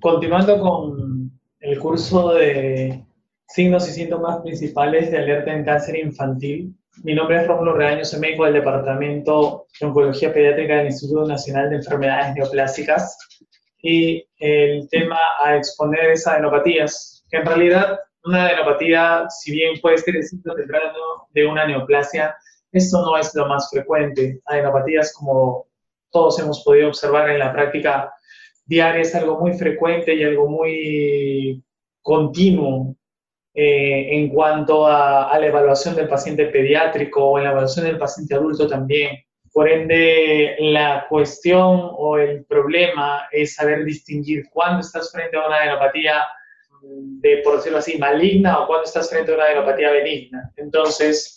Continuando con el curso de signos y síntomas principales de alerta en cáncer infantil, mi nombre es Rómulo Reaño, soy médico del Departamento de Oncología Pediátrica del Instituto Nacional de Enfermedades Neoplásicas y el tema a exponer es adenopatías, que en realidad una adenopatía, si bien puede ser el síntoma temprano de una neoplasia, esto no es lo más frecuente. Adenopatías, como todos hemos podido observar en la práctica diaria, es algo muy frecuente y algo muy continuo en cuanto a la evaluación del paciente pediátrico o en la evaluación del paciente adulto también. Por ende, la cuestión o el problema es saber distinguir cuándo estás frente a una adenopatía de, por decirlo así, maligna o cuándo estás frente a una adenopatía benigna. Entonces,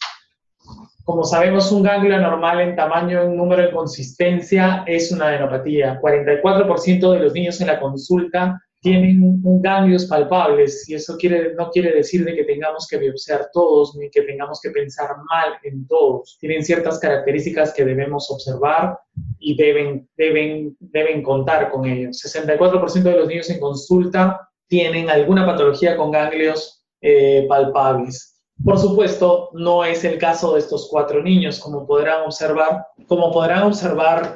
como sabemos, un ganglio normal en tamaño, en número, en consistencia es una adenopatía. 44% de los niños en la consulta tienen ganglios palpables y eso no quiere decir de que tengamos que biopsiar todos ni que tengamos que pensar mal en todos. Tienen ciertas características que debemos observar y deben contar con ellos. 64% de los niños en consulta tienen alguna patología con ganglios palpables. Por supuesto, no es el caso de estos 4 niños, como podrán observar.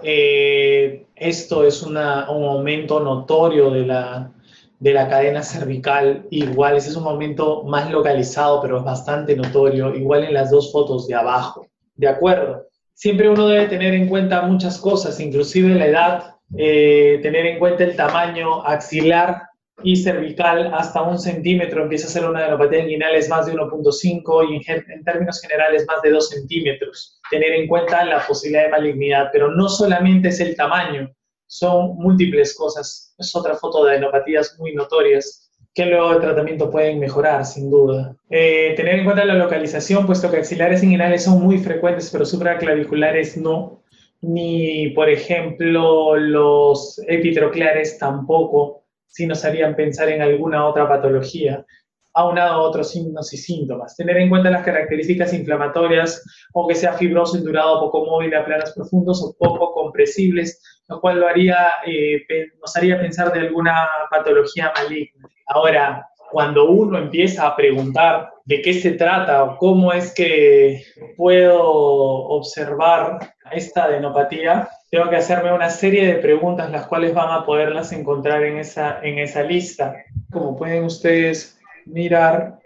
Esto es un aumento notorio de la cadena cervical. Igual, ese es un aumento más localizado, pero es bastante notorio, igual en las 2 fotos de abajo. ¿De acuerdo? Siempre uno debe tener en cuenta muchas cosas, inclusive la edad, tener en cuenta el tamaño axilar y cervical hasta 1 centímetro, empieza a ser una adenopatía inguinal, es más de 1.5 y en términos generales más de 2 centímetros. Tener en cuenta la posibilidad de malignidad, pero no solamente es el tamaño, son múltiples cosas. Es otra foto de adenopatías muy notorias que luego de tratamiento pueden mejorar, sin duda. Tener en cuenta la localización, puesto que axilares inguinales son muy frecuentes, pero supraclaviculares no, ni por ejemplo los epitrocleares tampoco, si nos harían pensar en alguna otra patología, aunado a otros signos y síntomas. Tener en cuenta las características inflamatorias, o que sea fibroso, indurado, poco móvil a planos profundos o poco compresibles, lo cual nos haría pensar de alguna patología maligna. Ahora, cuando uno empieza a preguntar de qué se trata o cómo es que puedo observar esta adenopatía, tengo que hacerme una serie de preguntas, las cuales van a poderlas encontrar en esa lista. Como pueden ustedes mirar,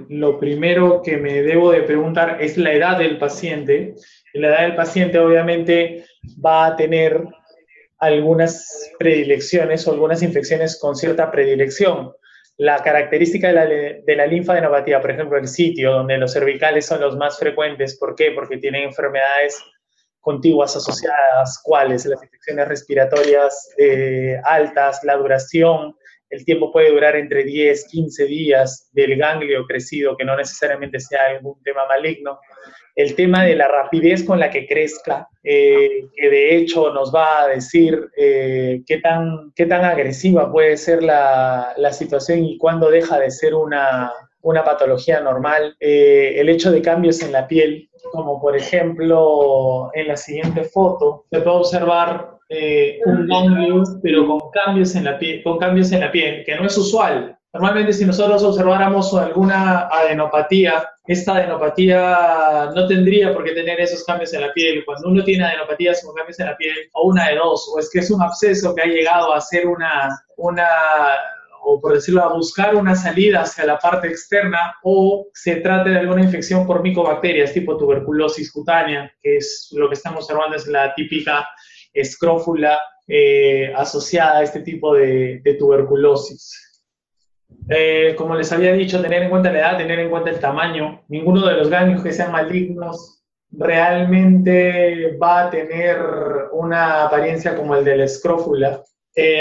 lo primero que me debo de preguntar es la edad del paciente. La edad del paciente obviamente va a tener algunas predilecciones o algunas infecciones con cierta predilección. La característica de la linfadenopatía, por ejemplo, el sitio donde los cervicales son los más frecuentes. ¿Por qué? Porque tienen enfermedades contiguas asociadas, ¿cuáles? Las infecciones respiratorias altas, la duración, el tiempo puede durar entre 10, 15 días del ganglio crecido, que no necesariamente sea algún tema maligno. El tema de la rapidez con la que crezca, que de hecho nos va a decir qué tan agresiva puede ser la situación y cuándo deja de ser una patología normal. El hecho de cambios en la piel, como por ejemplo en la siguiente foto, se puede observar un ganglio, pero con cambios en la piel, que no es usual. Normalmente, si nosotros observáramos alguna adenopatía, esta adenopatía no tendría por qué tener esos cambios en la piel. Cuando uno tiene adenopatías con cambios en la piel, o una de dos, o es que es un absceso que ha llegado a ser o por decirlo, a buscar una salida hacia la parte externa, o se trata de alguna infección por micobacterias tipo tuberculosis cutánea, que es lo que estamos observando, es la típica escrófula asociada a este tipo de tuberculosis. Como les había dicho, tener en cuenta la edad, tener en cuenta el tamaño. Ninguno de los ganglios que sean malignos realmente va a tener una apariencia como el de la escrófula.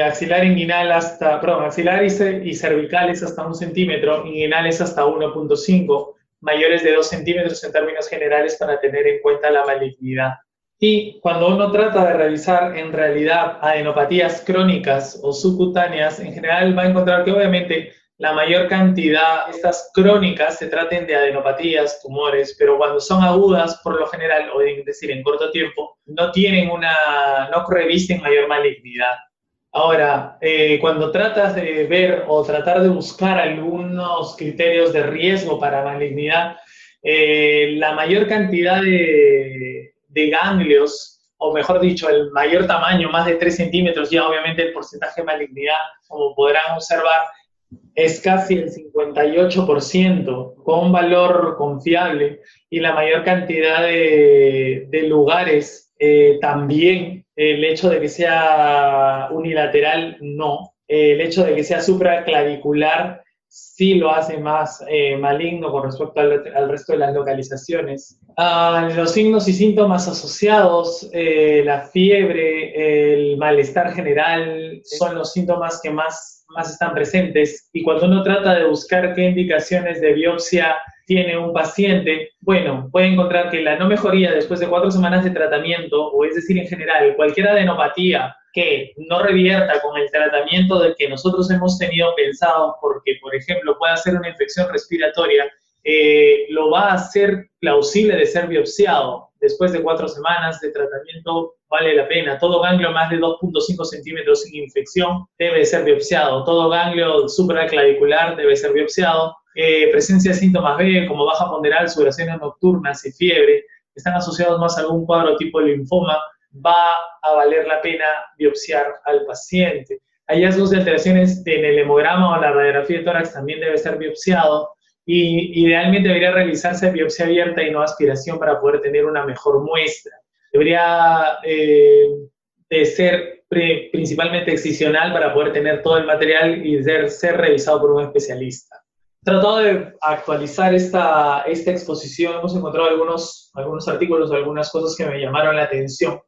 Axilar y cervicales hasta 1 centímetro, inguinales hasta 1.5, mayores de 2 centímetros en términos generales para tener en cuenta la malignidad. Y cuando uno trata de revisar en realidad adenopatías crónicas o subcutáneas, en general va a encontrar que obviamente la mayor cantidad de estas crónicas se traten de adenopatías, tumores, pero cuando son agudas, por lo general, o es decir, en corto tiempo, no revisten mayor malignidad. Ahora, cuando tratas de ver o tratar de buscar algunos criterios de riesgo para malignidad, la mayor cantidad de ganglios, o mejor dicho, el mayor tamaño, más de 3 centímetros, ya obviamente el porcentaje de malignidad, como podrán observar, es casi el 58%, con un valor confiable, y la mayor cantidad de lugares también, el hecho de que sea unilateral, no. El hecho de que sea supraclavicular sí lo hace más maligno con respecto al resto de las localizaciones. Los signos y síntomas asociados, la fiebre, el malestar general, son los síntomas que más están presentes. Y cuando uno trata de buscar qué indicaciones de biopsia tiene un paciente, bueno, puede encontrar que la no mejoría después de 4 semanas de tratamiento, o es decir, en general, cualquier adenopatía que no revierta con el tratamiento del que nosotros hemos tenido pensado, porque, por ejemplo, puede ser una infección respiratoria, lo va a hacer plausible de ser biopsiado. Después de 4 semanas de tratamiento, vale la pena. Todo ganglio más de 2.5 centímetros sin infección debe ser biopsiado. Todo ganglio supraclavicular debe ser biopsiado. Presencia de síntomas B, como baja ponderal, sudoraciones nocturnas y fiebre, están asociados más a algún cuadro tipo linfoma, va a valer la pena biopsiar al paciente. Hallazgos de alteraciones en el hemograma o la radiografía de tórax también debe ser biopsiado, y idealmente debería realizarse biopsia abierta y no aspiración para poder tener una mejor muestra. Debería de ser principalmente excisional para poder tener todo el material y ser revisado por un especialista. He tratado de actualizar esta exposición. Hemos encontrado algunos artículos, algunas cosas que me llamaron la atención.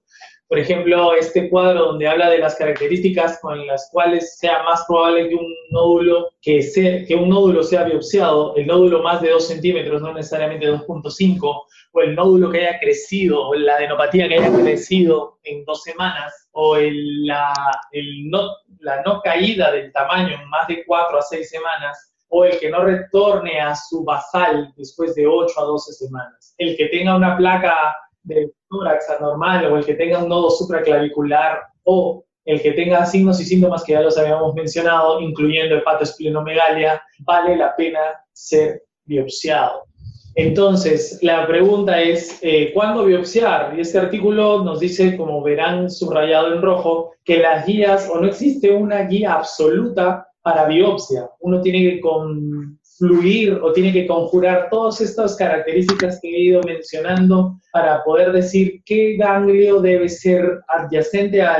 Por ejemplo, este cuadro donde habla de las características con las cuales sea más probable que un nódulo sea biopsiado, el nódulo más de 2 centímetros, no necesariamente 2.5, o el nódulo que haya crecido, o la adenopatía que haya crecido en 2 semanas, o la no caída del tamaño en más de 4 a 6 semanas, o el que no retorne a su basal después de 8 a 12 semanas. El que tenga una placa de tórax anormal, o el que tenga un nodo supraclavicular, o el que tenga signos y síntomas que ya los habíamos mencionado, incluyendo hepatosplenomegalia, vale la pena ser biopsiado. Entonces, la pregunta es, ¿cuándo biopsiar? Y este artículo nos dice, como verán subrayado en rojo, que las guías, o no existe una guía absoluta para biopsia. Uno tiene que confluir o tiene que conjurar todas estas características que he ido mencionando para poder decir qué ganglio debe ser adyacente a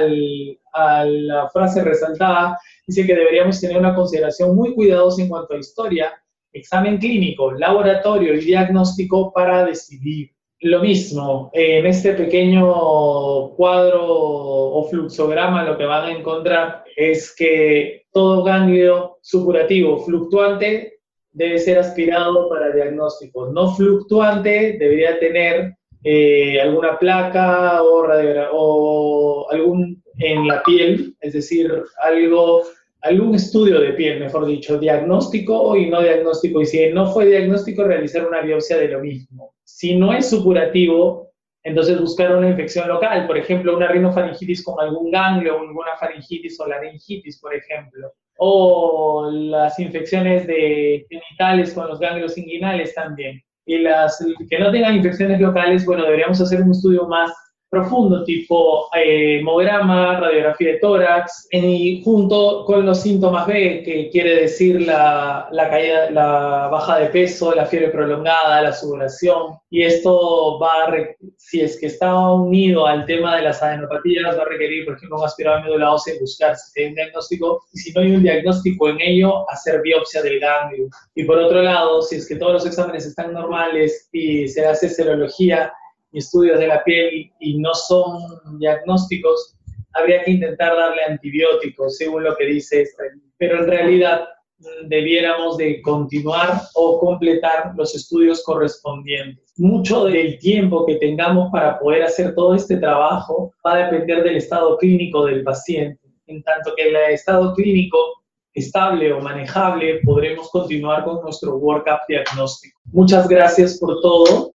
la frase resaltada. Dice que deberíamos tener una consideración muy cuidadosa en cuanto a historia, examen clínico, laboratorio y diagnóstico para decidir. Lo mismo, en este pequeño cuadro o fluxograma lo que van a encontrar es que todo ganglio supurativo fluctuante debe ser aspirado para diagnóstico. No fluctuante debería tener alguna placa o algún en la piel, es decir, algún estudio de piel, mejor dicho, diagnóstico y no diagnóstico. Y si no fue diagnóstico, realizar una biopsia de lo mismo. Si no es supurativo, entonces buscar una infección local, por ejemplo, una rinofaringitis con algún ganglio, alguna faringitis o laringitis, por ejemplo. O las infecciones de genitales con los ganglios inguinales también. Y las que no tengan infecciones locales, bueno, deberíamos hacer un estudio más profundo, tipo hemograma, radiografía de tórax, y junto con los síntomas B, que quiere decir la caída, la baja de peso, la fiebre prolongada, la sudoración, y esto si es que está unido al tema de las adenopatías, va a requerir, por ejemplo, un aspirado de médula ósea y buscar si hay un diagnóstico, y si no hay un diagnóstico en ello, hacer biopsia del ganglio. Y por otro lado, si es que todos los exámenes están normales y se hace serología y estudios de la piel y no son diagnósticos, habría que intentar darle antibióticos, según lo que dice esta. Pero en realidad debiéramos de continuar o completar los estudios correspondientes. Mucho del tiempo que tengamos para poder hacer todo este trabajo va a depender del estado clínico del paciente. En tanto que el estado clínico estable o manejable, podremos continuar con nuestro workup diagnóstico. Muchas gracias por todo.